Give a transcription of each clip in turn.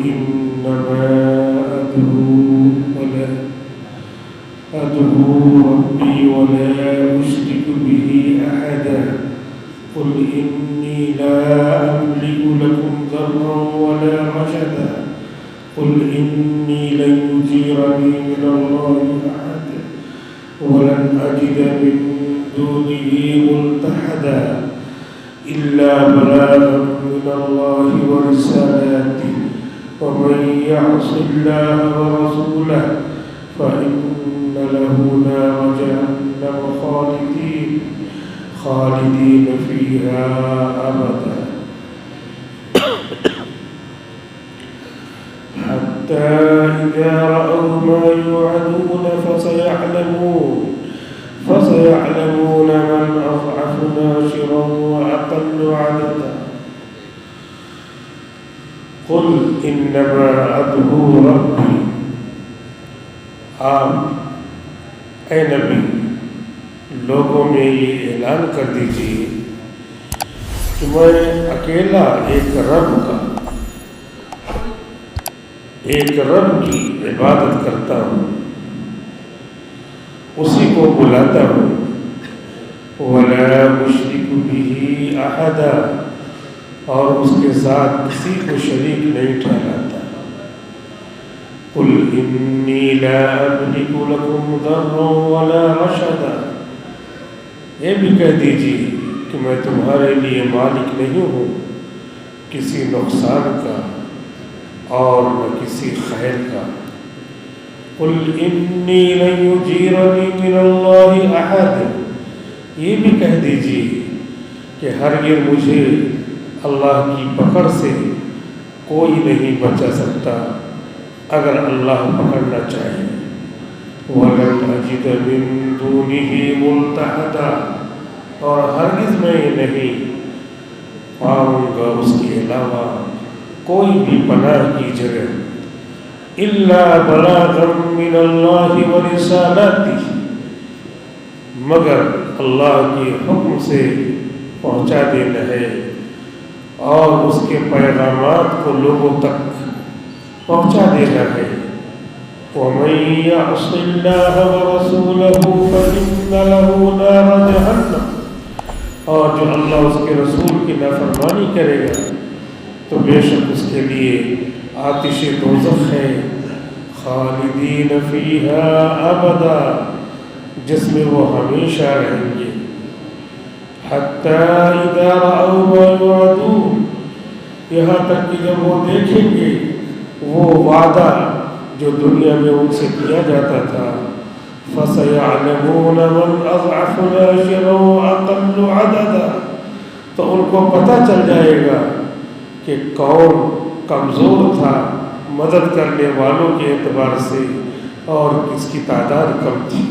إنما أدعو ربي ولا أشرك به أحدا قل إني لا أملك لكم ضرا ولا رشدا قل إني لن يجيرني من الله أحد ولن أجد من دونه ملتحدا إلا بلاغا من الله ورسالاته ومن يعص الله ورسوله فإن له نار جهنم خالدين فيها أبدا حتى إذا رأوا ما يوعدون فسيعلمون من أضعف ناصرا وأقل عددا قل إنما أدعو ربي آپ اے نبی لوگوں میں یہ اعلان کر دیجیے کہ میں اکیلا ایک رب کی عبادت کرتا ہوں، اسی کو بلاتا ہوں، وَلَا أُشْرِكُ بِهِ أَحَدًا اور اس کے ساتھ کسی کو شریک نہیں ٹھہراتا۔ قُلْ إِنِّي لَا أَمْلِكُ لَكُمْ ضَرًّا وَلَا رَشَدًا یہ بھی کہہ دیجیے کہ میں تمہارے لیے مالک نہیں ہوں کسی نقصان کا اور نہ کسی خیر کا۔ قُلْ إِنِّي لَن يُجِيرَنِي مِنَ اللَّهِ أَحَدٌ یہ بھی کہہ دیجیے کہ ہرگز مجھے اللہ کی پکڑ سے کوئی نہیں بچا سکتا اگر اللہ پکڑنا چاہے۔ وَلَنْ أَجِدَ مِن دُونِهِ مُلْتَحَدًا اور ہرگز میں نہیں پاؤں گا اس کے علاوہ کوئی بھی پناہ کی جگہ۔ إِلَّا بَلَاغًا مِّنَ اللَّهِ وَرِسَالَاتِهِ مگر اللہ کے حکم سے پہنچا دینا ہے اور اس کے پیغامات کو لوگوں تک پہنچا دینا ہے۔ وَمَن يَعْصِ اللَّهَ وَرَسُولَهُ فَإِنَّ لَهُ نَارَ جَهَنَّمَ اور جو اللہ اس کے رسول کی نافرمانی کرے گا تو بے شک اس کے لیے آتش دوزخ ہے، خالدین فیہا ابدا جس میں وہ ہمیشہ رہیں گے۔ حتی اذا رأوا ما یوعدون یہاں تک کہ جب وہ دیکھیں گے وہ وعدہ جو دنیا میں ان سے کیا جاتا تھا، فَسَيَعْلَمُونَ مَنْ أَضْعَفُ نَاصِرًا وَأَقَلُّ عَدَدًا تو ان کو پتہ چل جائے گا کہ کون کمزور تھا مدد کرنے والوں کے اعتبار سے اور کس کی تعداد کم تھی۔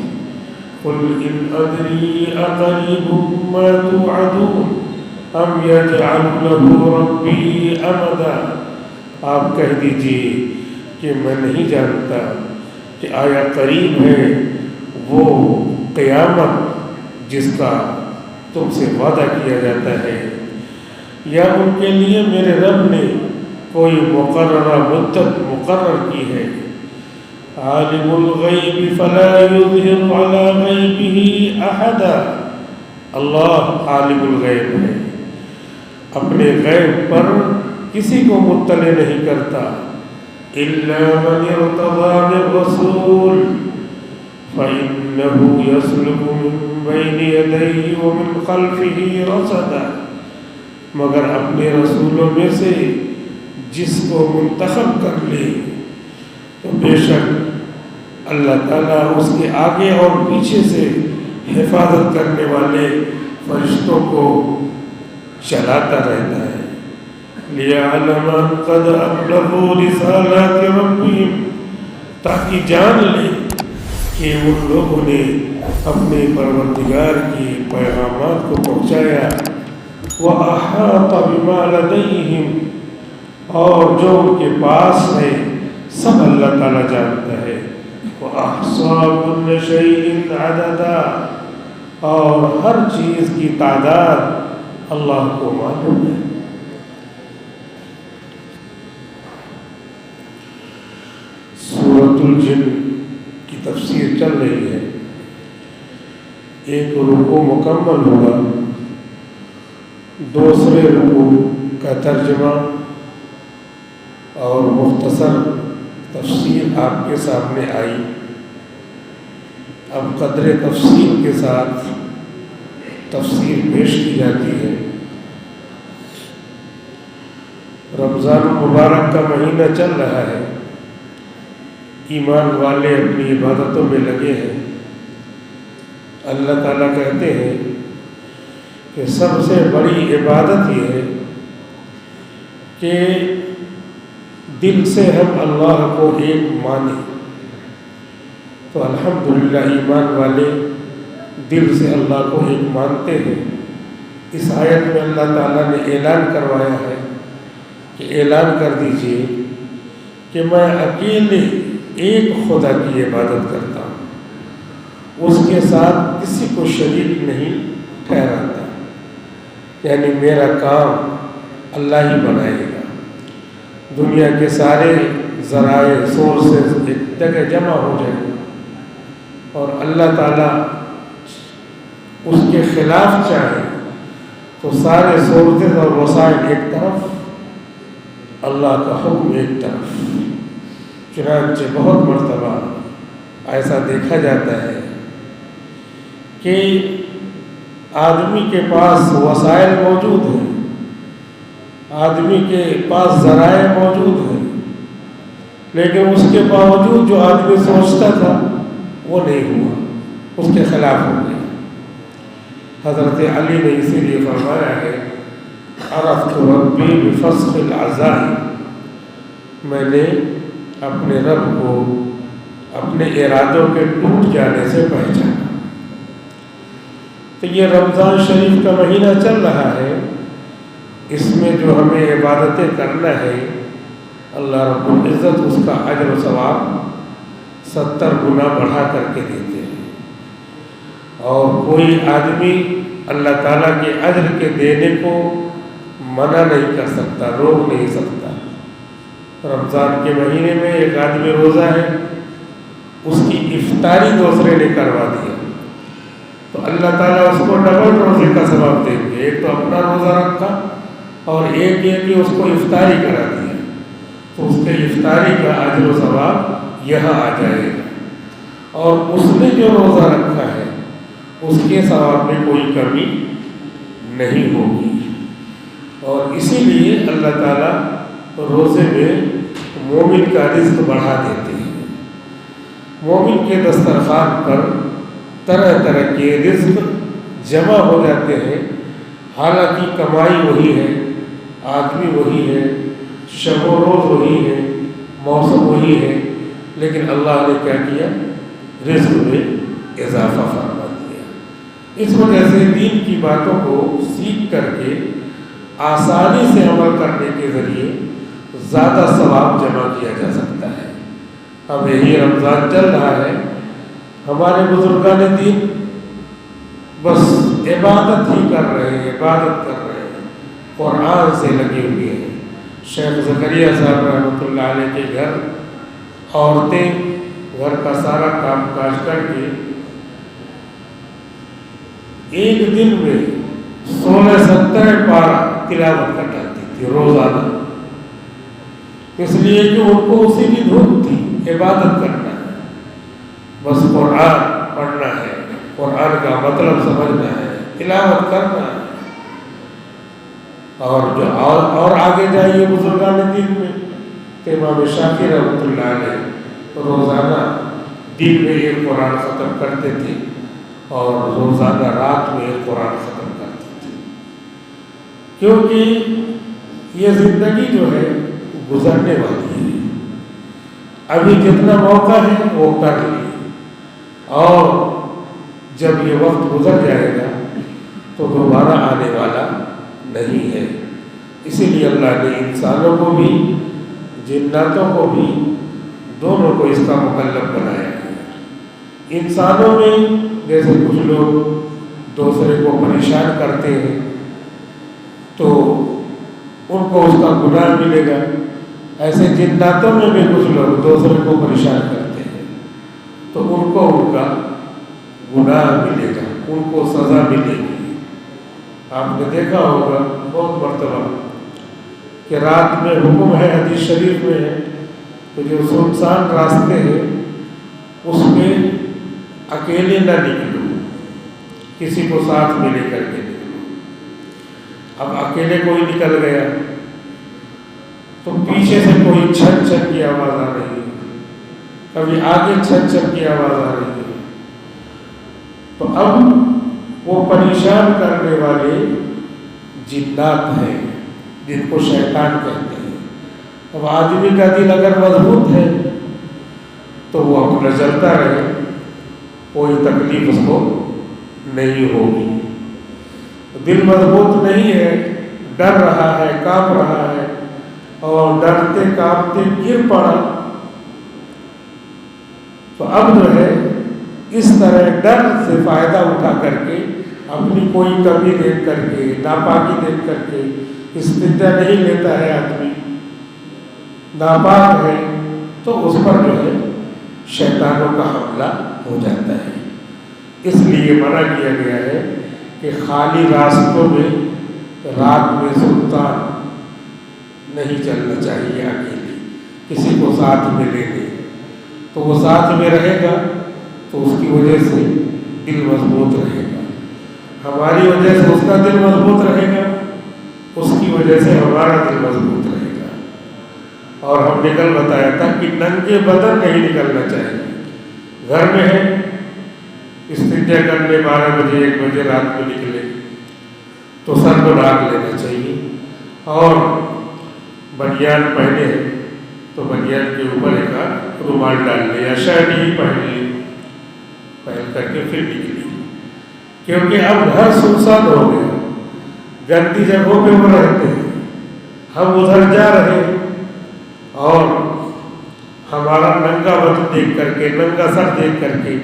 قُلْ إِنْ أَدْرِي أَقَرِيبٌ مَا تُوعَدُونَ أَمْ يَجْعَلُ لَهُ رَبِّي أَمَدًا آپ کہہ دیجئے کہ میں نہیں جانتا کہ آیا قریب ہے وہ قیامت جس کا تم سے وعدہ کیا جاتا ہے، یا ان کے لیے میرے رب نے کوئی مقررہ مدت مقرر کی ہے۔ عالم الغیب فلا یظہر علی غیبہ احدا اللہ عالم الغیب ہے، اپنے غیب پر کسی کو مطلع نہیں کرتا۔ الا من ارتضى من رسول فإنه يسلك من بين يديه ومن خلفه رصدا مگر اپنے رسولوں میں سے جس کو منتخب کر لے تو بے شک اللہ تعالیٰ اس کے آگے اور پیچھے سے حفاظت کرنے والے فرشتوں کو چلاتا رہتا ہے۔ لِيَعْلَمَ قَدْ أَبْلَغُوا رِسَالَاتِ رَبِّهِمْ تاکہ جان لے کہ ان لوگوں نے اپنے پروردگار کی پیغامات کو پہنچایا۔ وَأَحَاطَ بِمَا لَدَيْهِمْ اور جو ان کے پاس ہے سب اللہ تعالیٰ جانتا ہے۔ وَأَحْصَىٰ كُلَّ شَيْءٍ عَدَدًا اور ہر چیز کی تعداد اللہ کو معلوم ہے۔ الجن کی تفسیر چل رہی ہے. ایک رکوع مکمل ہوگا، دوسرے رکوع کا ترجمہ اور مختصر تفسیر آپ کے سامنے آئی. اب قدر تفصیل کے ساتھ تفسیر پیش کی جاتی ہے. رمضان المبارک کا مہینہ چل رہا ہے، ایمان والے اپنی عبادتوں میں لگے ہیں. اللہ تعالیٰ کہتے ہیں کہ سب سے بڑی عبادت یہ ہے کہ دل سے ہم اللہ کو ایک مانیں. تو الحمدللہ ایمان والے دل سے اللہ کو ایک مانتے ہیں. اس آیت میں اللہ تعالیٰ نے اعلان کروایا ہے کہ اعلان کر دیجئے کہ میں اکیلے ایک خدا کی عبادت کرتا ہوں، اس کے ساتھ کسی کو شریک نہیں ٹھہراتا. یعنی میرا کام اللہ ہی بنائے گا. دنیا کے سارے ذرائع سورسز ایک جگہ جمع ہو جائیں گے اور اللہ تعالیٰ اس کے خلاف چاہے تو سارے سورسز اور وسائل ایک طرف، اللہ کا حکم ایک طرف. چنانچہ بہت مرتبہ ایسا دیکھا جاتا ہے کہ آدمی کے پاس وسائل موجود ہیں، آدمی کے پاس ذرائع موجود ہیں، لیکن اس کے باوجود جو آدمی سوچتا تھا وہ نہیں ہوا، اس کے خلاف ہو گیا. حضرت علی نے اسی لیے فرمایا ہے عرفت ربی بفسخ العزائم، میں نے اپنے رب کو اپنے ارادوں کے ٹوٹ جانے سے پہچانا. تو یہ رمضان شریف کا مہینہ چل رہا ہے، اس میں جو ہمیں عبادتیں کرنا ہے اللہ رب العزت اس کا اجر و ثواب 70 گنا بڑھا کر کے دیتے ہیں. اور کوئی آدمی اللہ تعالیٰ کے اجر کے دینے کو منع نہیں کر سکتا، روک نہیں سکتا. رمضان کے مہینے میں ایک آدمی روزہ ہے، اس کی افطاری دوسرے نے کروا دیا تو اللہ تعالیٰ اس کو ڈبل روزے کا ثواب دیں گے. ایک تو اپنا روزہ رکھا اور ایک یہ کہ اس کو افطاری کرا دیا، تو اس کے افطاری کا اجر و ثواب یہاں آ جائے گا. اور اس نے جو روزہ رکھا ہے اس کے ثواب میں کوئی کمی نہیں ہوگی. اور اسی لیے اللہ تعالیٰ روزے میں مومن کا رزق بڑھا دیتے ہیں. مومن کے دسترخوان پر طرح طرح کے رزق جمع ہو جاتے ہیں. حالانکہ کمائی وہی ہے، آدمی وہی ہے، شب و روز وہی ہے، موسم وہی ہے، لیکن اللہ نے کیا کیا؟ رزق میں اضافہ فرما دیا. اس وجہ سے دین کی باتوں کو سیکھ کر کے آسانی سے عمل کرنے کے ذریعے زیادہ ثواب جمع کیا جا سکتا ہے. اب یہی رمضان چل رہا ہے، ہمارے بزرگان دین بس عبادت ہی کر رہے ہیں، عبادت کر رہے ہیں، قرآن سے لگے ہوئے ہیں. شیخ زکریا صاحب رحمۃ اللہ علیہ کے گھر عورتیں گھر کا سارا کام کاج کر کے ایک دن میں 16-17 پارہ تلاوت کر جاتی تھی روزانہ. اس لیے کہ ان کو اسی کی دھن تھی، عبادت کرنا ہے، بس قرآن پڑھنا ہے، قرآن کا مطلب سمجھنا ہے، تلاوت کرنا ہے. اور آگے جائیے بزرگان دین میں کہ امام شافعی رحمۃ اللہ علیہ روزانہ دن میں ایک قرآن ختم کرتے تھے اور روزانہ رات میں ایک قرآن ختم کرتے تھے. کیونکہ یہ زندگی جو ہے گزرنے والی ہے، ابھی جتنا موقع ہے وہ کر لیے، اور جب یہ وقت گزر جائے گا تو دوبارہ آنے والا نہیں ہے. اسی لیے اللہ نے انسانوں کو بھی جناتوں کو بھی دونوں کو اس کا مکلف بنایا ہے. انسانوں میں جیسے کچھ لوگ دوسرے کو پریشان کرتے ہیں تو ان کو اس کا گناہ ملے گا، ایسے جناتوں میں بھی کچھ لوگ دوسرے کو پریشان کرتے ہیں تو ان کو ان کا گناہ ملے گا، ان کو سزا ملے گی۔ آپ نے دیکھا ہوگا بہت مرتبہ کہ رات میں حکم ہے، حدیث شریف میں ہے کہ جو سنسان راستے ہیں اس میں اکیلے نہ نکلو، کسی کو ساتھ میں لے کر کے نکلو۔ اب اکیلے کوئی نکل گیا تو پیچھے سے کوئی چھن چھن کی آواز آ رہی ہے، کبھی آگے چھن چھن کی آواز آ رہی ہے، تو اب وہ پریشان کرنے والے جنات ہیں جن کو شیطان کہتے ہیں۔ اب آدمی کا دل اگر مضبوط ہے تو وہ اپنا چلتا رہے، کوئی تکلیف اس کو نہیں ہوگی۔ دل مضبوط نہیں ہے، ڈر رہا ہے، کانپ رہا ہے، اور ڈرتے کانپتے گر پڑا، تو اب جو ہے اس طرح ڈر سے فائدہ اٹھا کر کے اپنی کوئی کمی دیکھ کر کے، ناپاکی دیکھ کر کے استنجا نہیں لیتا ہے، آدمی ناپاک ہے تو اس پر جو ہے شیطانوں کا حملہ ہو جاتا ہے۔ اس لیے منع کیا گیا ہے کہ خالی راستوں میں رات میں سلطان نہیں چلنا چاہیے اکیلے، کسی کو ساتھ میں لے لے، تو وہ ساتھ میں رہے گا تو اس کی وجہ سے دل مضبوط رہے گا، ہماری وجہ سے اس کا دل مضبوط رہے گا، اس کی وجہ سے ہمارا دل مضبوط رہے گا۔ اور ہم نے کل بتایا تھا کہ ننگے بدن نہیں نکلنا چاہیے۔ گھر میں ہے، استنجا کرنے 12 بجے 1 بجے رات میں نکلے تو سر کو ڈھانپ لینا چاہیے، اور بنیان پہنے تو بنیان کے اوپر ایک رومال ڈال لے یا شرٹ ہی پہن لے، پہن کر کے پھر نکلی، کیونکہ اب گھر سنسان ہو گیا، گندی جگہوں پہ وہ رہتے ہیں، ہم ادھر جا رہے ہیں اور ہمارا ننگا بدن دیکھ کر کے، ننگا سر دیکھ کر کے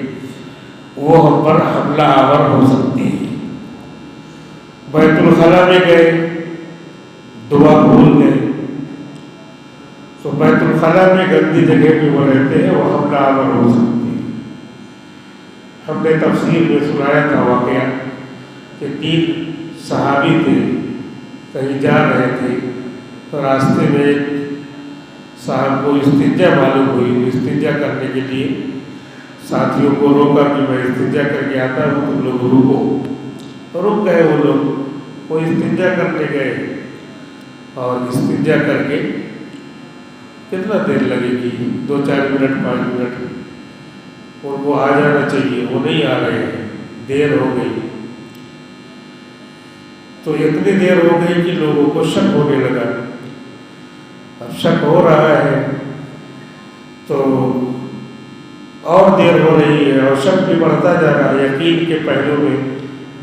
وہ ہم پر حملہ آور ہو سکتی ہے۔ بیت الخلا میں گئے، دعا بھول گئے تو بیت الخلا میں گندی جگہ پہ وہ رہتے ہیں، وہ حملہ آور ہو سکتی ہے۔ ہم نے تفسیر میں سنایا تھا واقعہ کہ 3 صحابی تھے، کہیں جا رہے تھے تو راستے میں ایک صاحب کو استنجا معلوم ہوئی، استنجا کرنے کے لیے ساتھیوں کو روکا کہ میں استنجا کر کے آتا ہوں، تم لوگ رکو، رک گئے وہ لوگ، وہ استنجا کرنے گئے اور استنجا کر کے کتنا دیر لگے گی، 2-4 منٹ 5 منٹ، اور وہ آ جانا چاہیے، وہ نہیں آ رہے ہیں، دیر ہو گئی، تو اتنی دیر ہو گئی کہ لوگوں کو شک ہونے لگا۔ اب شک ہو رہا ہے تو اور دیر ہو رہی ہے اور شک بھی بڑھتا جا رہا ہے، یقین کے پہلو میں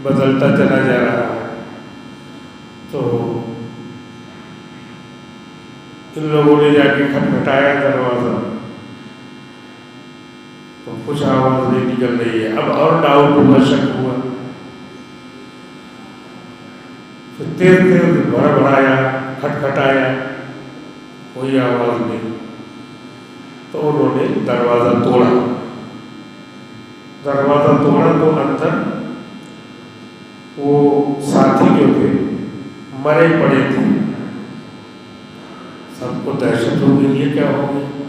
بدلتا چلا جا رہا ہے، تو ان لوگوں نے جا کے کھٹکھٹایا دروازہ، تو کچھ آواز نہیں نکل رہی ہے، اب اور ڈاؤٹ ہوا، شک ہوا، پھر تیز بڑھایا، کھٹکھٹایا، کوئی آواز نہیں، تو انہوں نے دروازہ توڑا تو اندر وہ ساتھی جو تھے مرے پڑے تھے، سب کو دہشت ہو گئی، یہ کیا ہو گیا،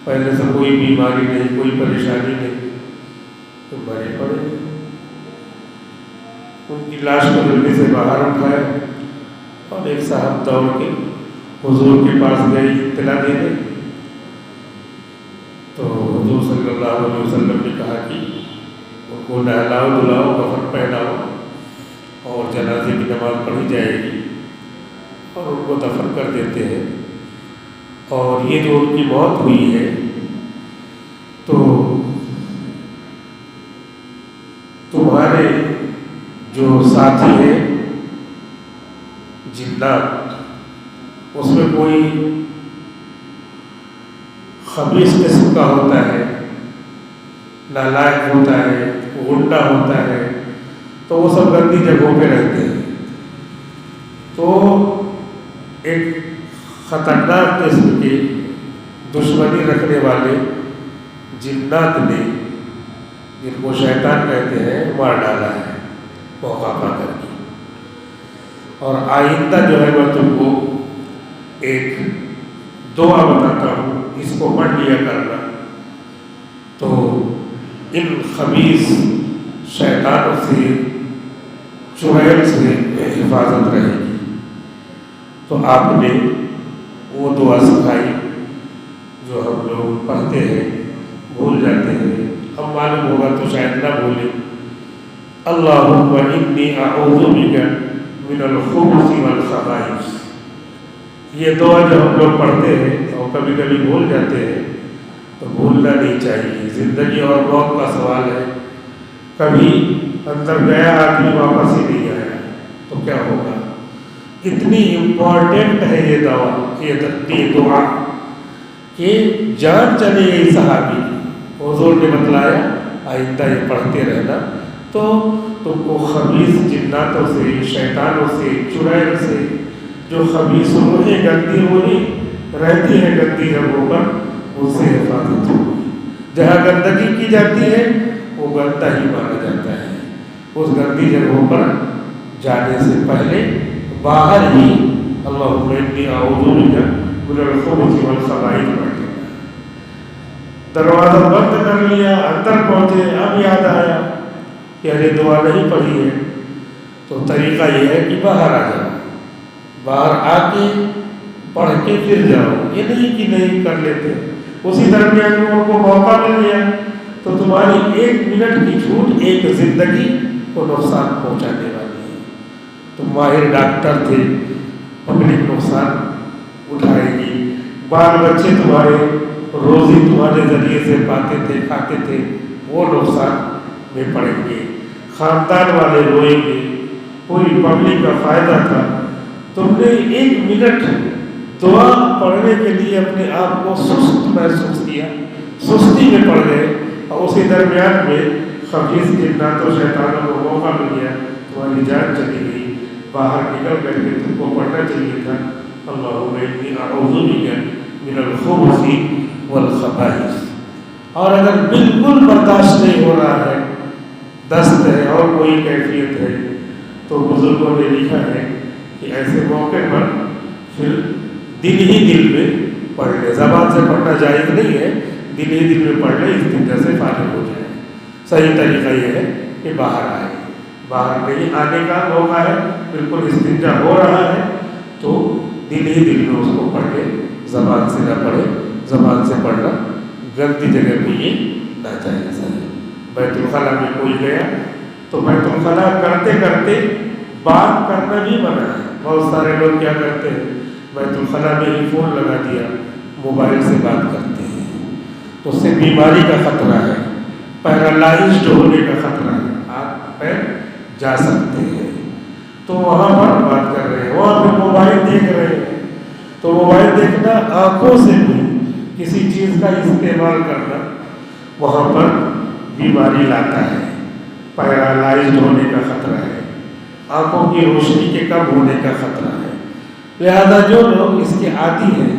پہلے سے کوئی بیماری نہیں، کوئی پریشانی نہیں، تو مرے پڑے۔ ان کی لاش کو جلدی سے باہر اٹھایا اور ایک صاحب دوڑ کے حضور کے پاس گئے اطلاع دینے، تو حضور صلی اللہ علیہ وسلم نے کہا کہ ان کو نہلاؤ دھلاؤ، کفن پہناؤ، اور جنازے کی نماز پڑھی جائے گی اور ان کو دفن کر دیتے ہیں۔ اور یہ جو ان کی موت ہوئی ہے تو تمہارے جو ساتھی ہیں جنات، اس میں کوئی خبیث قسم کا ہوتا ہے، نالائق ہوتا ہے، غنڈہ ہوتا ہے، تو وہ سب گندی جگہوں پہ رہتے ہیں، تو ایک خطرناک قسم کی دشمنی رکھنے والے جنات نے جن کو شیطان کہتے ہیں مار ڈالا ہے موقع پا کر کے۔ اور آئندہ جو ہے میں تم کو ایک دعا بتاتا ہوں، اس کو پڑھ لیا کرنا، تو ان خبیث شیطانوں سے، چڑیل سے حفاظت رہے گی۔ تو آپ نے وہ دعا سکھائی جو ہم لوگ پڑھتے ہیں، بھول جاتے ہیں، اب معلوم ہوگا تو شاید نہ بھولیں۔ اللہم انی اعوذ بک من الخبث والخبائث۔ یہ دعا جو ہم لوگ پڑھتے ہیں اور کبھی کبھی بھول جاتے ہیں، تو بھولنا نہیں چاہیے۔ زندگی اور موت کا سوال ہے، کبھی اندر گیا آدمی واپس ہی نہیں آیا تو کیا ہوگا؟ اتنی امپورٹنٹ ہے یہ دعا، یہ دعا کہ جان چلی گئی صحابی کی۔ حضور نے بتلایا آئندہ یہ پڑھتے رہنا تو تم کو خبیث جناتوں سے، شیطانوں سے، چڑیل سے، جو خبیث روحیں، گندی روحیں رہتی ہے گندی جگہوں پر، ان سے حفاظت ہوگی۔ جہاں گندگی کی جاتی ہے وہ گندا ہی مانا جاتا ہے۔ اس گندی جگہوں پر جانے سے پہلے باہر ہی اللہم انی اعوذ بک من الخبث والخبائث پڑھ لینا۔ دروازہ بند کر لیا، اندر پہنچے، اب یاد آیا کہ ارے دعا نہیں پڑھی ہے، تو طریقہ یہ ہے کہ باہر آ جاؤ، باہر آ کے پڑھ کے پھر جاؤ۔ یہ نہیں کہ نہیں کر لیتے، اسی درمیان میں ان کو موقع مل گیا تو تمہاری 1 منٹ کی چھوٹ ایک زندگی کو نقصان پہنچانے والی ہے۔ تم ماہر ڈاکٹر تھے، پبلک نقصان اٹھائے گی، بال بچے تمہارے روزی تمہارے ذریعے سے پاتے تھے، کھاتے تھے، وہ نقصان میں پڑیں گے، خاندان والے روئیں گے، پوری پبلک کا فائدہ تھا۔ تم نے 1 منٹ دعا پڑھنے کے لیے اپنے آپ کو سست محسوس کیا، سستی میں پڑ گئے، اور اسی درمیان میں خبیث جناتوں شیطانوں کو موقع مل گیا، تمہاری جان چلی گئی۔ باہر نکل کر کے تم کو پڑھنا چاہیے تھا اللہم انی اعوذ بک من الخبث والخبائث۔ اور اگر بالکل برداشت نہیں ہو رہا ہے، دست ہے اور کوئی کیفیت ہے، تو بزرگوں نے لکھا ہے کہ ایسے موقع پر پھر دل ہی دل میں پڑھ لے، زبان سے پڑھنا جائز نہیں ہے، دل ہی دل میں پڑھ لے، استنجا سے فارغ ہو جائے۔ صحیح طریقہ یہ ہے کہ باہر آئے، باہر نہیں آنے کا موقع ہے، بالکل استنجا ہو رہا ہے تو دل ہی دل میں اس کو پڑھ لے، زبان سے نہ پڑھے۔ زبان سے پڑھنا گندی جگہ پہ یہ ناجائز ہے۔ بیت الخلاء میں کوئی گیا تو بیت الخلاء کرتے کرتے بات کرنا بھی منع ہے۔ بہت سارے لوگ کیا کرتے ہیں، بیت الخلاء میں ہی فون لگا دیا، موبائل سے بات کرتے ہیں، تو اس سے بیماری کا خطرہ ہے، پیرالائزڈ ہونے کا خطرہ ہے، ہاتھ پیر جا سکتے ہیں۔ تو وہاں پر بات کر رہے ہیں، وہاں پہ موبائل دیکھ رہے ہیں، تو موبائل دیکھنا، آنکھوں سے بھی کسی چیز کا استعمال کرنا وہاں پر بیماری لاتا ہے، پیرالائزڈ ہونے کا خطرہ ہے، آنکھوں کی روشنی کے کم ہونے کا خطرہ ہے۔ لہذا جو لوگ اس کے عادی ہیں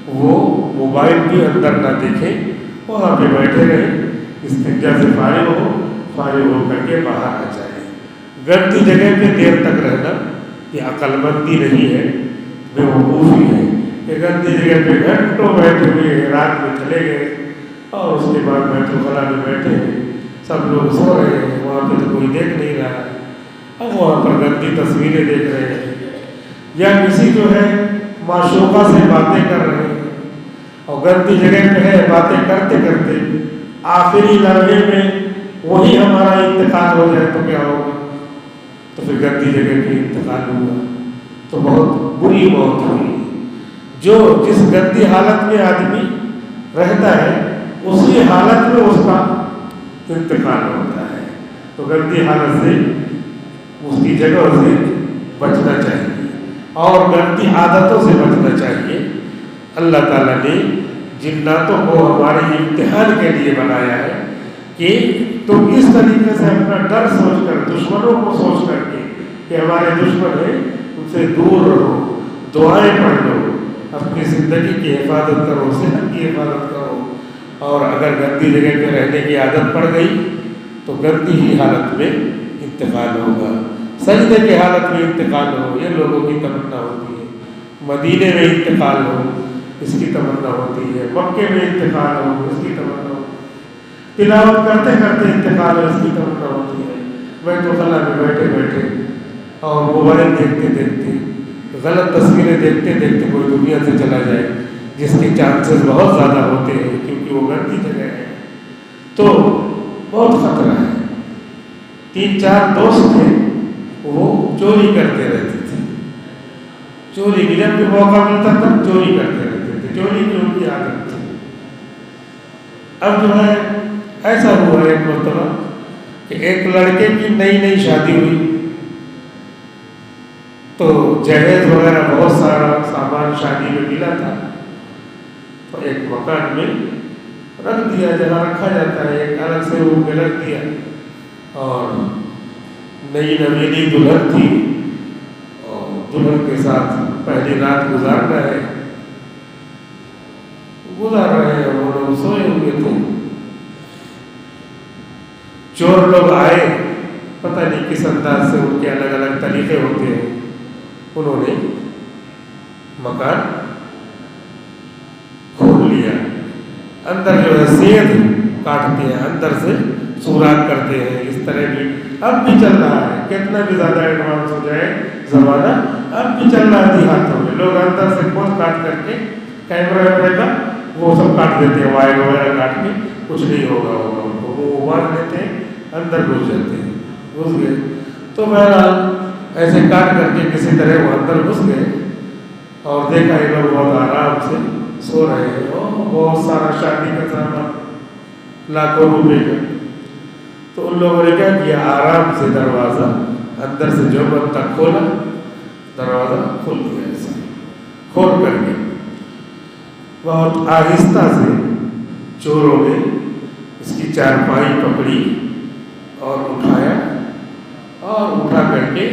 وہ موبائل بھی اندر نہ دیکھیں، وہاں پہ بیٹھے رہیں، استنجا سے فارغ ہو کر کے باہر آ جائیں۔ گندی جگہ پہ دیر تک رہنا یہ عقل مندی نہیں ہے، بے وقوفی ہے کہ گندی جگہ پہ گھنٹوں بیٹھے ہوئے، رات میں چلے گئے اور اس کے بعد بیت الخلاء میں بیٹھے ہیں، سب لوگ سو رہے ہیں، وہاں پہ تو کوئی دیکھ نہیں رہا ہے، اب وہاں پر گندی تصویریں دیکھ رہے ہیں، یا کسی جو ہے معشوقہ سے باتیں کر رہے ہیں، اور گندی جگہ پہ ہے، باتیں کرتے کرتے آخری لمحے میں وہی ہمارا انتقال ہو جائے تو کیا ہوگا؟ تو پھر گندی جگہ پہ انتقال ہوگا تو بہت بری موت ہوئی۔ جو جس گندی حالت میں آدمی رہتا ہے اسی حالت میں اس کا انتقال ہوتا ہے، تو گندی حالت سے، اس کی جگہ سے بچنا چاہیے اور گندی عادتوں سے بچنا چاہیے۔ اللہ تعالیٰ نے جناتوں کو ہمارے امتحان کے لیے بنایا ہے کہ تم اس طریقے سے اپنا ڈر سوچ کر، دشمنوں کو سوچ کر کے کہ ہمارے دشمن ہیں، ان سے دور رہو، دعائیں پڑھ لو، اپنی زندگی کی حفاظت کرو، صحت کی حفاظت کرو، اور اگر گندی جگہ پہ رہنے کی عادت پڑ گئی تو گندی ہی حالت میں انتقال ہوگا۔ سجدے کی حالت میں انتقال ہو، یہ لوگوں کی تمنا ہوتی ہے۔ مدینے میں انتقال ہو، اس کی تمنا ہوتی ہے۔ مکے میں انتقال ہو، اس کی تمنا ہوتی ہے۔ تلاوت کرتے کرتے انتقال ہو، اس کی تمنا ہوتی ہے۔ بیت الخلا میں بیٹھے بیٹھے اور موبائل دیکھتے دیکھتے، غلط تصویریں دیکھتے دیکھتے کوئی دنیا سے چلا جائے، جس کے چانسز بہت زیادہ ہوتے ہیں کیونکہ وہ گندی جگہ ہے، تو بہت خطرہ ہے۔ 3-4 دوست تھے، وہ چوری کرتے رہتے تھے۔ چوری کی جب بھی موقع ملتا تھا چوری کرتے رہتے تھے، چوری کی ان کی عادت تھی۔ اب جو ہے ایسا ہوا ایک مرتبہ کہ ایک لڑکے کی نئی شادی ہوئی، تو جہیز وغیرہ بہت سارا سامان شادی میں ملا تھا، تو ایک مکان میں رکھ دیا جہاں رکھا جاتا ہے، ایک الگ سے روم میں رکھ دیا، اور نئی نویلی دلہن تھی اور دلہن کے ساتھ پہلی رات گزار رہے ہیں، وہ لوگ سوئے ہوئے تھے۔ چور لوگ آئے، پتہ نہیں کس انداز سے، ان کے الگ الگ طریقے ہوتے ہیں، انہوں نے مکان کھول لیا، اندر جو ہے سید کاٹتے ہیں، اندر سے سوراخ کرتے ہیں، اس طرح بھی اب بھی چل رہا ہے۔ کتنا بھی زیادہ ایڈوانس ہو جائے زمانہ، اب بھی چل رہا ہے دیہاتوں میں، لوگ اندر سے کھود کاٹ کر کے کیمرہ کا وہ سب کاٹ دیتے ہیں، وائر وغیرہ کاٹ کے، کچھ نہیں ہوگا ان کو، وہ ابال لیتے ہیں، اندر گھس جاتے ہیں، گھس گئے تو بہرحال ایسے کاٹ کر کے کسی طرح وہ اندر گھس گئے، اور دیکھا یہ لوگ بہت آرام سے سو رہے ہیں، اور بہت سارا شادی کا سامان لاکھوں روپے کا، تو ان لوگوں نے کیا کیا، آرام سے دروازہ اندر سے جو بند تک کھولا، دروازہ کھول دیا، ایسے کھول کر کے بہت آہستہ سے چوروں نے اس کی چارپائی پکڑی اور اٹھایا، اور اٹھا کر کے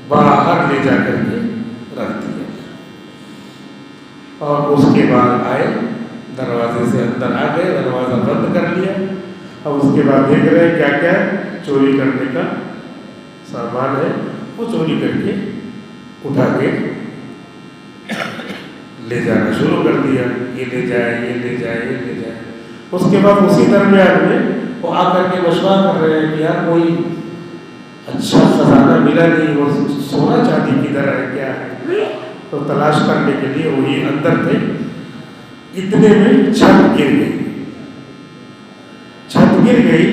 باہر لے جا کر کے رکھ دیا، اور اس کے بعد آئے، دروازے سے اندر آ گئے، دروازہ بند کر لیا۔ اب اس کے بعد دیکھ رہے ہیں کیا کیا چوری کرنے کا سامان ہے، وہ چوری کر کے اٹھا کے لے جانا شروع کر دیا، یہ لے جائے، یہ لے جائے، یہ لے جائے۔ اس کے بعد اسی درمیان میں وہ آ کر کے مشورہ کر رہے ہیں کہ یار کوئی اچھا خزانہ ملا نہیں، وہ سونا چاندی کدھر ہے، کیا ہے، تو تلاش کرنے کے لیے وہی اندر تھے، اتنے میں چھت گر گئی، چھت گر گئی،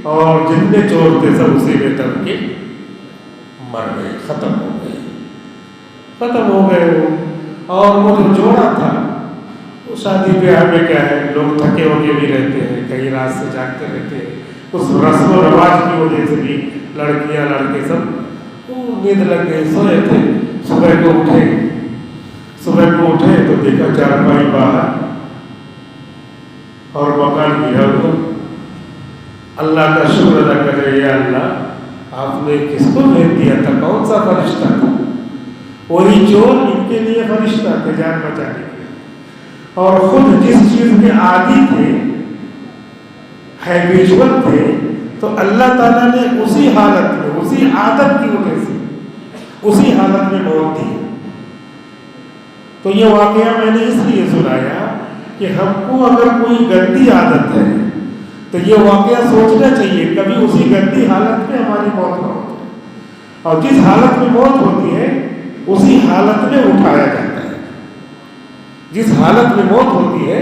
اور جتنے چور تھے سب اسی میں دب کے مر گئے، ختم ہو گئے وہ۔ اور وہ جو جوڑا تھا، وہ شادی بیاہ میں کیا ہے، لوگ تھکے ہوئے بھی رہتے ہیں، کئی رات سے جاگتے رہتے ہیں، اس رسم و رواج کی وجہ سے بھی لڑکیاں لڑکے سب نیند لگ گئے، سوئے تھے۔ صبح کو اٹھے تو دیکھا چارپائی باہر اور مکان گرا ہوا۔ اللہ کا شکر ادا کرے، یا اللہ آپ نے کس کو بھیج دیا تھا، کون سا فرشتہ تھا؟ وہی چور ان کے لیے فرشتہ تھے، جان بچانے کے لیے، اور خود جس چیز کے عادی تھے، ہیبیچول تھے، تو اللہ تعالیٰ نے اسی حالت میں، اسی عادت کی وجہ سے اسی حالت میں موت دی۔ تو یہ واقعہ میں نے اس لیے سنایا کہ ہم کو اگر کوئی گندی عادت ہے تو یہ واقعہ سوچنا چاہیے، کبھی اسی گندی حالت میں ہماری موت نہ ہوتی، اور جس حالت میں موت ہوتی ہے اسی حالت میں اٹھایا جاتا ہے، جس حالت میں موت ہوتی ہے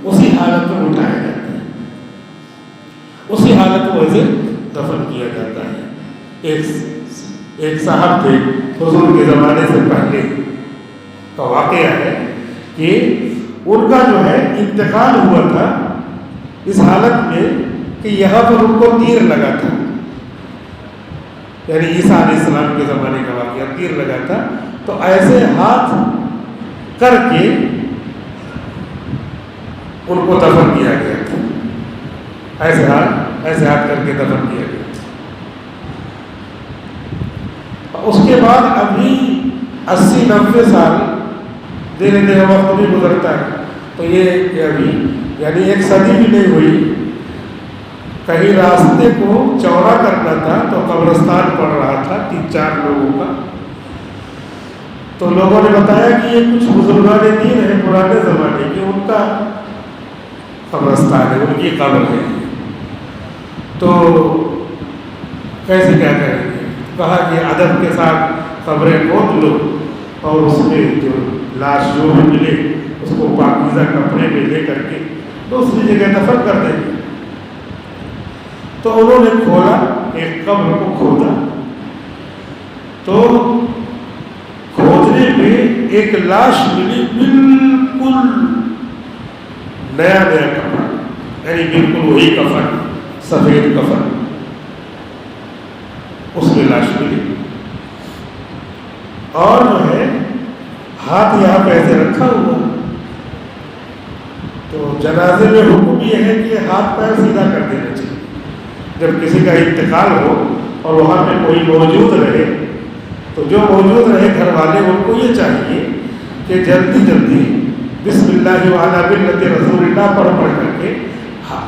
اسی حالت میں اٹھایا جاتا ہے، اسی حالت کو ایسے دفن کیا جاتا ہے۔ ایک صاحب تھے، حضور کے زمانے سے پہلے کا واقعہ ہے کہ ان کا جو ہے انتقال ہوا تھا اس حالت میں کہ یہاں پر ان کو تیر لگا تھا، یعنی عیسیٰ علیہ السلام کے زمانے کا واقعہ، تیر لگا تھا، تو ایسے ہاتھ کر کے ان کو دفن کیا گیا تھا، ایسے ہاتھ کر کے دفن کیا گیا تھا۔ اس کے بعد ابھی 80-90 سال دھیرے دھیرے وقت بھی گزرتا ہے، تو یہ ابھی یعنی 1 صدی بھی نہیں ہوئی کہیں راستے کو چوڑا کرنا تھا تو قبرستان پڑ رہا تھا 3-4 لوگوں کا. تو لوگوں نے بتایا کہ یہ کچھ بزرگان دین ہیں پرانے زمانے کے، ان کا قبرستان ہے، ان کی قبر ہے. تو کیسے کیا کریں گے؟ کہا کہ ادب کے ساتھ قبریں کھود لو اور اس میں جو لاش جو بھی ملے اس کو پاکیزہ کپڑے میں لے کر کے دوسری جگہ دفن کر دیں گے. تو انہوں نے کھولا، ایک قبر کو کھودا، تو کھودنے میں ایک لاش ملی، بالکل نیا کپڑا، یعنی بالکل وہی کفن، سفید کفن، اس میں لاش ملی. اور جو ہے ہاتھ یہاں پہ ایسے رکھا ہوا. تو جنازے میں حکم یہ ہے کہ ہاتھ پیر سیدھا کر دینا چاہیے. جب کسی کا انتقال ہو اور وہاں پہ کوئی موجود رہے تو جو موجود رہے گھر والے، ان کو یہ چاہیے کہ جلدی جلدی بسم اللہ وعلی ملت رسول اللہ پڑھ کر کے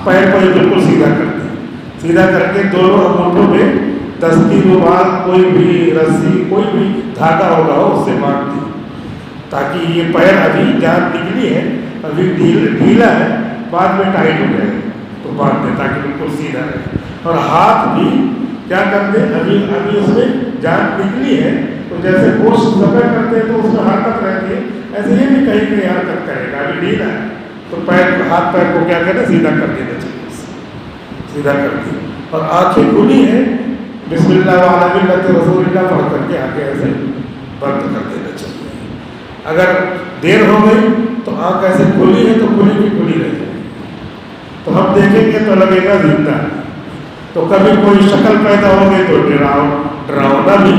پیر کو بالکل سیدھا کر دیں. سیدھا کر کے دونوں انگوٹھوں میں دستی رومال، کوئی بھی رسی، کوئی بھی دھاگا ہوگا اس سے باندھ دیں، تاکہ یہ پیر ابھی جان نکلی ہے، ابھی ڈھیلا ہے، بعد میں ٹائٹ ہو جائے تو باندھ دیں تاکہ بالکل سیدھا رہے. اور ہاتھ بھی کیا کرتے ہیں، ابھی اس میں جان نکلی ہے تو جیسے گوشت ذبح کرتے ہیں تو اس میں حرکت رہتی ہے، ایسے یہ بھی کہیں حرکت کرے گا، ابھی ڈھیلا ہے تو ہاتھ پیر کو کیا کریں، سیدھا کر دینا چاہیے. سیدھا کر دیں اور آنکھیں کھلی ہیں، بسم اللہ وعلی ملت رسول اللہ پڑھ کر کے آگے ایسے بند کر دینا چاہیے. اگر دیر ہو گئی تو آنکھ ایسے کھلی ہے تو کھلی کی کھلی رہ جائے تو ہم دیکھیں گے تو لگے گا زندہ. تو کبھی کوئی شکل پیدا ہو گئی تو ڈراؤنا بھی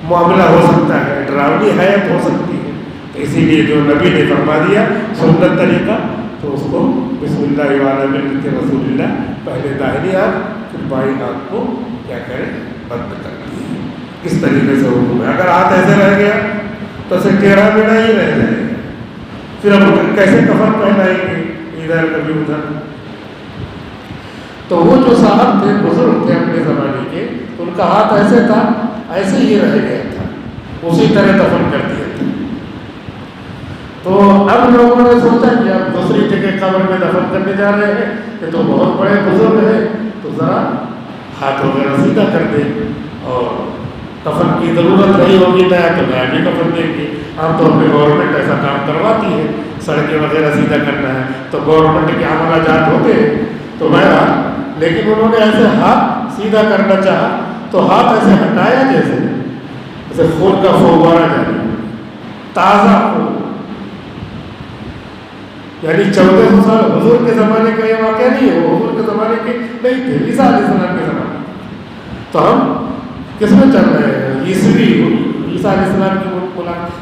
معاملہ ہو سکتا ہے، ڈراؤنی حیت ہو سکتی ہے. اسی لیے جو نبی نے فرما دیا سنت طریقہ، تو اس کو بسم اللہ وعلی ملت رسول اللہ، پہلے داہنی آنکھ پھر بائیں آنکھ کو کیا کریں، بند کر دیں. اس طریقے سے حکم ہے. اگر ہاتھ ایسے رہ گیا تو اسے ٹیڑھا میڑھا ہی رہ جائے گا، پھر ہم کیسے کفن پہنائیں گے ادھر کبھی ادھر. تو وہ جو صاحب تھے، بزرگ تھے اپنے زمانے کے، ان کا ہاتھ ایسے تھا، ایسے ہی رہ گیا تھا، اسی طرح دفن کر دیا تھا. تو اب لوگوں نے سوچا کہ اب دوسری جگہ قبر میں دفن کرنے جا رہے ہیں، یہ تو بہت بڑے بزرگ ہیں، تو ذرا ہاتھ وغیرہ سیدھا کر دیں اور کفن کی ضرورت نہیں ہوگی نیا تو نیا بھی کفن دیں گے. عام طور پہ گورنمنٹ ایسا کام کرواتی ہے، سڑکیں وغیرہ سیدھا کرنا ہے تو گورنمنٹ کے عملہ جات ہوتے ہیں. تو بہرحال لیکن انہوں نے ایسے ہاتھ سیدھا کرنا چاہا تو ہاتھ ایسے ہٹایا جیسے خون کا فوارہ جائے، تازہ خون. یعنی 1400 سال حضور کے زمانے کا یہ واقعہ نہیں ہے، وہ حضور کے زمانے کے نہیں تھے، عیسیٰ علیہ السلام کے زمانے. تو ہم کس میں چل رہے ہیں؟ عیسوی عیسیٰ علیہ السلام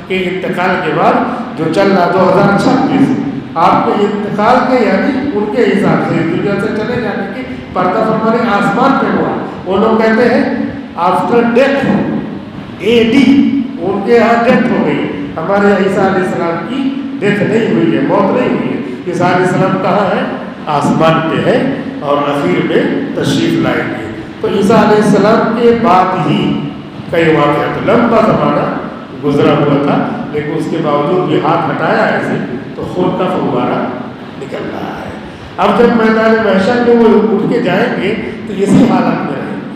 کے انتقال کے بعد جو چل رہا 2026 آپ کے انتقال کے یعنی ان کے حساب سے دنیا سے چلے جانے کی پردہ فرمانے آسمان پہ ہوا. وہ لوگ کہتے ہیں آفٹر ڈیتھ AD، ان کے یہاں ڈیتھ ہو گئی. ہمارے عیسیٰ علیہ السلام کی ڈیتھ نہیں ہوئی ہے، موت نہیں ہوئی ہے. عیسیٰ علیہ السلام کہاں ہے؟ آسمان پہ ہے اور اخیر میں تشریف لائیں گے. تو عیسیٰ علیہ السلام کے بعد ہی کئی واقعات، لمبا زمانہ گزرا ہوا تھا، لیکن اس کے باوجود بھی ہاتھ ہٹایا ایسے تو خون کا فوارہ نکل رہا ہے. اب جب میدان محشر میں وہ اٹھ کے جائیں گے تو اسی حالت میں رہیں گے.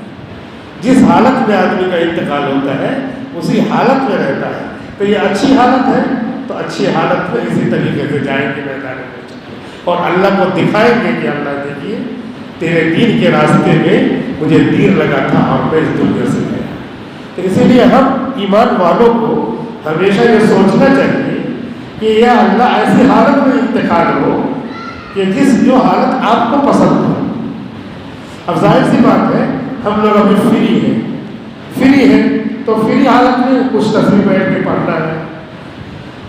جس حالت میں آدمی کا انتقال ہوتا ہے اسی حالت میں رہتا ہے. تو یہ اچھی حالت ہے تو اچھی حالت میں اسی طریقے سے جائیں گے میدان محشر اور اللہ کو دکھائیں گے کہ اللہ دیکھیے تیرے دین کے راستے میں مجھے دیر لگا تھا اور میں اس دنیا سے گیا. تو اسی لیے ہم ایمان والوں کو ہمیشہ یہ سوچنا چاہیے کہ یا اللہ ایسی حالت میں انتقال ہو کہ جو حالت آپ کو پسند ہو. اب ظاہر سی بات ہے ہم لوگ ابھی فری ہیں تو فری حالت میں کچھ تصویر بیٹھ کے پڑھنا ہے،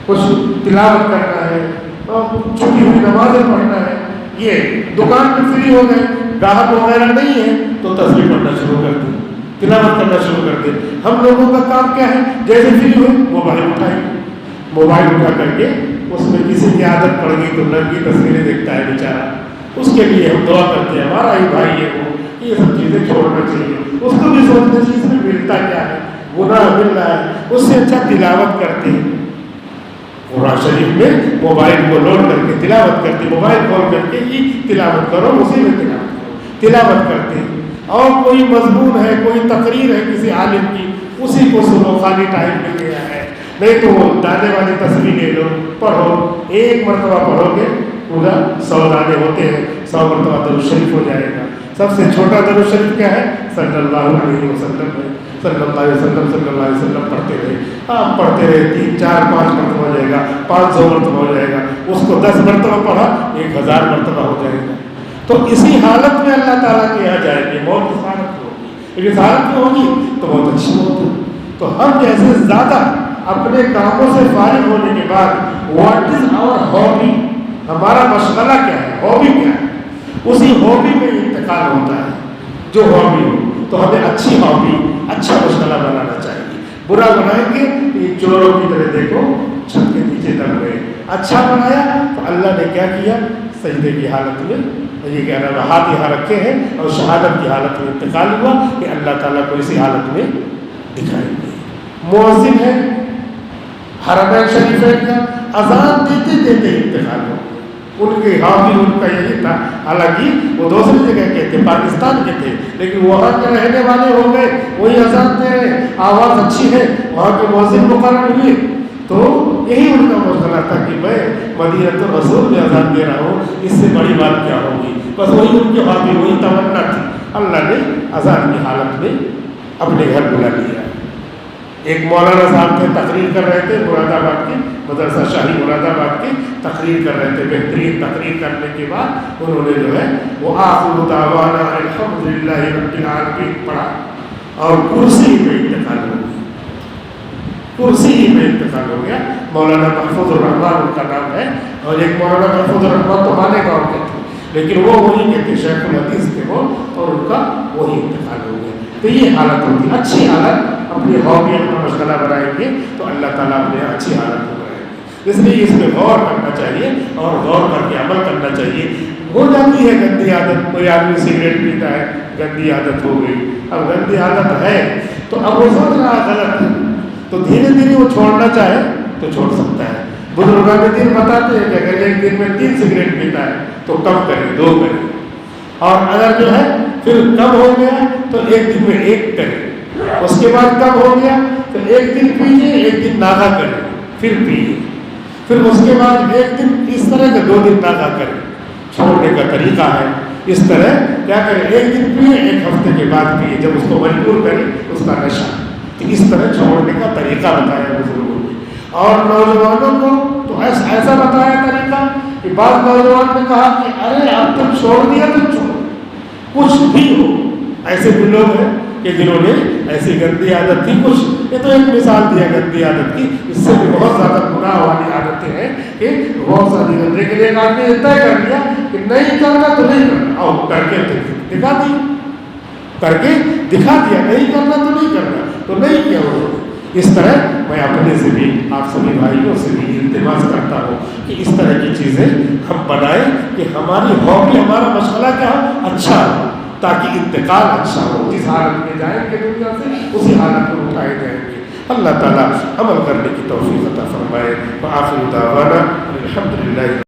کچھ تلاوت کرنا ہے، چھٹی ہوئی نمازیں پڑھنا ہے. یہ دکان میں فری ہو گئے، گاہک وغیرہ نہیں ہے تو تصویر پڑھنا شروع کر دیں، تلاوت کرنا شروع کر دیں. ہم لوگوں کا کام کیا ہے؟ جیسے فری ہوئے موبائل اٹھائیں، موبائل اٹھا کر کے اس میں کسی کی عادت پڑ گئی تو ننگی تصویریں دیکھتا ہے بیچارہ، اس کے لیے ہم دعا کرتے ہیں ہمارا ہی بھائی ہے وہ، یہ سب چیزیں چھوڑنا چاہیے، اس کو بھی سوچنا چاہیے اس میں ملتا کیا ہے، گناہ مل رہا ہے، اس سے اچھا تلاوت کرتے ہیں، قرآن شریف میں موبائل کو لوڈ کر کے تلاوت کرتے، موبائل کھول کر کے ہی تلاوت کرو، اسی میں تلاوت کرو، تلاوت کرتے ہیں، اور کوئی مضمون ہے، کوئی تقریر ہے کسی عالم کی، اسی کو سنو، خالی ٹائم مل گیا ہے، نہیں تو وہ دانے والی تصویر لے لو، پڑھو، ایک مرتبہ پڑھو گے پورا 100 دانے ہوتے ہیں، 100 مرتبہ درود شریف ہو جائے گا۔ سب سے چھوٹا درود شریف کیا ہے؟ صلی اللہ علیہ وسلم ہے، صلی اللہ علیہ وسلم، صلی اللہ علیہ وسلم پڑھتے رہے، آپ پڑھتے رہے، 3 4 5 مرتبہ ہو جائے گا، 500 مرتبہ ہو جائے گا، اس کو 10 مرتبہ پڑھا 1000 مرتبہ ہو جائے گا۔ تو اسی حالت میں اللہ تعالیٰ کے یہاں جائیں گے، موت اس حالت میں ہوگی، لیکن اس حالت میں ہوگی تو بہت اچھی موت ہے۔ تو ہم جیسے زیادہ اپنے کاموں سے فارغ ہونے کے بعد واٹ از آور ہابی، ہمارا مشغلہ کیا ہے، ہابی کیا ہے، اسی ہابی میں انتقال ہوتا ہے، جو ہابی ہو۔ تو ہمیں اچھی ہابی، اچھا مشغلہ بنانا چاہیے، برا بنائیں گے یہ چوروں کی طرح دیکھو چھت کے نیچے دب گئے، اچھا بنایا تو اللہ نے کیا کیا، سجدے کی حالت میں یہ کہہ رہا ہے ہاتھ یہاں رکھے ہیں اور شہادت کی حالت میں انتقال ہوا کہ اللہ تعالیٰ کو اسی حالت میں دکھائیں گے۔ مؤذن ہے حرمین شریفین کا، اذان دیتے دیتے انتقال ہو، ان کے حامی ان کا یہی تھا، حالانکہ وہ دوسری جگہ کے تھے، پاکستان کے تھے، لیکن وہاں کے رہنے والے ہو گئے، وہی اذان دے رہے، آواز اچھی ہے، وہاں کے مؤذن مقرر ہوئے، تو یہی ان کا مشغلہ تھا کہ میں مدینہ الرسول میں اذان دے رہا ہوں، اس سے بڑی بات کیا ہوگی، بس وہی ان کے حامی، وہی تمنا تھی۔ اللہ نے اذان کی حالت میں اپنے گھر بلا لیا۔ ایک مولانا صاحب تھے، تقریر کر رہے تھے مراد آباد کے، مدرسہ شاہی مراد آباد کی تقریر کر رہے تھے، بہترین تقریر کرنے کے بعد انہوں نے جو ہے وہ آخر دعوانا الحمدللہ رب العالمین پڑھا اور کرسی میں انتقال ہو گیا، کرسی میں انتقال ہو گیا۔ مولانا محفوظ الرحمان ان کا نام ہے، اور ایک مولانا محفوظ الرحمان تو مانے گاؤں کے تھے، لیکن وہ وہی کے تھے، شیخ الحدیث تھے وہ، اور ان کا وہی انتقال ہو گیا۔ تو یہ حالت ہوتی ہے، اچھی حالت، اپنی ہابی اپنا مشغلہ بنائیں گے تو اللہ تعالیٰ اپنے اچھی حالت میں بنائیں گے۔ اس لیے اس پہ غور کرنا چاہیے اور غور کر کے عمل کرنا چاہیے۔ ہو جاتی ہے گندی عادت، کوئی آدمی سگریٹ پیتا ہے، گندی عادت ہو گئی، اب گندی عادت ہے تو اب وہ سوچ رہا غلط ہے، تو دھیرے دھیرے وہ چھوڑنا چاہے تو چھوڑ سکتا ہے۔ بزرگان دین بتاتے ہیں کہ اگر ایک دن میں 3 سگریٹ پیتا ہے تو کم کرے، 2 کرے، اور اگر جو ہے پھر کم ہو گیا تو ایک دن میں 1 کرے، اس کے بعد کم ہو گیا تو ایک دن پیجیے، ایک دن ناغا کرے، پھر پیجیے، پھر اس کے بعد ایک دن اس طرح کے 2 دن ناغا کرے۔ چھوڑنے کا طریقہ ہے اس طرح، کیا کرے، ایک دن پیے، 1 ہفتے کے بعد پیے، جب اس کو مجبور کرے اس کا نشہ، تو اس طرح چھوڑنے کا طریقہ بتایا بزرگوں نے۔ اور نوجوانوں کو تو ایسا بتایا طریقہ کہ بعض نوجوان نے کہا کہ ارے اب تم چھوڑ دیا تو چھوڑ، کچھ بھی ہو۔ ایسے بھی لوگ ہیں کہ جنہوں نے ایسی گندی عادت تھی کچھ، یہ تو ایک مثال دیا گندی عادت کی، اس سے بھی بہت زیادہ گناہ والی عادتیں ہیں کہ بہت ساری گندے کے لیے آدمی نے طے کر لیا کہ نہیں کرنا تو نہیں کرنا، اور کر کے دکھا دیا، کر کے دکھا دیا، نہیں کرنا تو نہیں کرنا، تو نہیں کیا وہ۔ اس طرح میں اپنے سے بھی، آپ سبھی بھائیوں سے بھی التماس کرتا ہوں کہ اس طرح کی چیزیں ہم بنائیں کہ ہماری ہابی، ہمارا مشغلہ کیا ہو، اچھا ہو، تاکہ انتقال اچھا ہو، جس حالت میں جائیں گے دنیا سے اسی حالت میں اٹھائے جائیں گے۔ اللہ تعالیٰ عمل کرنے کی توفیق عطا فرمائے۔ وآخر دعوانا الحمدللہ۔